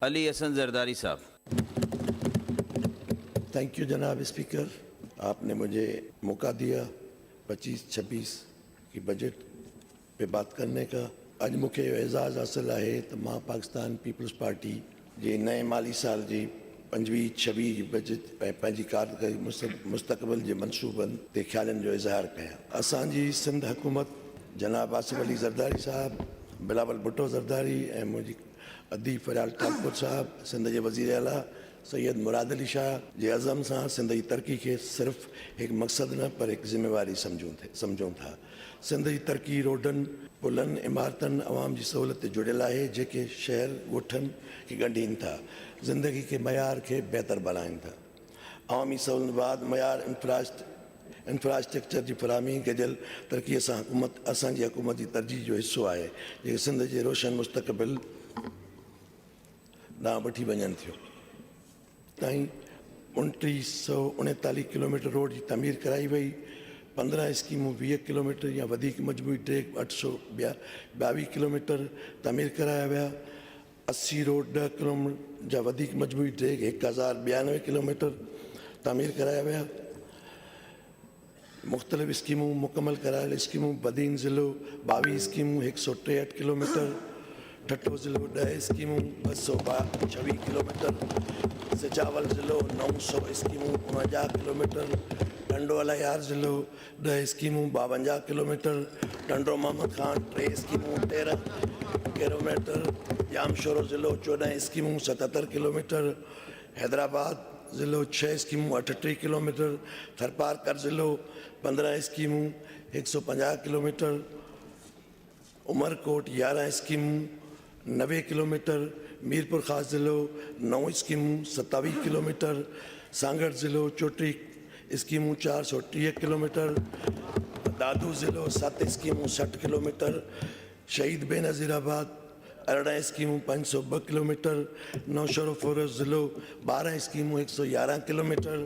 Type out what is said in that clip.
अली हसन जरदारी साहब। Thank U जनाब speaker, आपने मुझे मौका दिया 25-26 की बजट पे बात करने का। अज मूंखे एजाज़ हासिल है तो मां पाकिस्तान पीपल्स पार्टी जे नए माली साल जी 25-26 जी बजट पंहिंजी कारकर्दगी मुस्तक़बिल जे मनसूबनि ते ख़्यालनि जो इज़हार कया। असांजी सिंध हुकूमत जनाब आसिफ अली ज़रदारी साहब, बिलावल भुट्टो ज़रदारी ऐं मुंहिंजी अदी फरियाल ठाकुर साहब, सिंध जे वज़ीर आला सैयद मुराद अली शाह जे अज़म सां सिंध जी तरक़ी खे सिर्फ़ु हिकु मक़सदु न पर हिकु ज़िम्मेवारी सम्झूं था। सिंध जी तरक़ी रोडनि, पुलनि, इमारतनि, अवाम जी सहूलियत ते जुड़ियल आहे जेके शहर ॻोठनि खे ॻंढीनि था, ज़िंदगी के मयार खे बहितर बणाइनि था। अवामी सहूलियत बाद मयार इंफ्रास्ट्रक्चर जी फराहमी गॾियल तरक़ीअ सां असांजी हुकूमत जी तरजीह जो हिसो आहे जेके सिंध जे रोशन मुस्तक़बिल ॾांहुं वठी वञनि थियूं। ताईं 2939 किलोमीटर रोड जी तमीर कराई वई, 15 स्कीमूं 20 किलोमीटर या वधीक मजमूई ट्रैक 822 किलोमीटर तमीर कराया विया। 80 रोड 10 किलोमीटर जा वधीक मजमूई ट्रैक 1092 किलोमीटर तमीर कराया विया। मुख़्तलिफ़ स्कीमूं मुकमल करायल स्कीमूं बदीन ज़िलो 22 स्कीमूं 163 किलोमीटर, ठट्टो ज़िलो 10 स्कीमूं 226 किलोमीटर, सिजावल ज़िलो 900 स्कीमूं 49 किलोमीटर, डंडो अलायार ज़िलो 10 स्कीमूं 52 किलोमीटर, डंडो मोहम्मद खान 3 स्कीमूं 13 किलोमीटर, जामशोरो ज़िलो 14 स्कीमूं 77 किलोमीटर, हैदराबाद ज़िलो 6 स्कीमूं 38 किलोमीटर, थरपारकर ज़िलो 15 स्कीमूं 150 किलोमीटर, उमरकोट 11 स्कीमूं 90 किलोमीटर, मीरपुर ख़ास ज़िलो 9 स्कीमूं 27 किलोमीटर, सांगड़ ज़िलो 34 स्कीमूं 430 किलोमीटर, दादू ज़िलो 7 स्कीमूं 60 किलोमीटर, शहीद बेनज़ीराबाद 18 स्कीमूं 502 किलोमीटर, नौशहरो फोरस ज़िलो 12 स्कीमूं 111 किलोमीटर,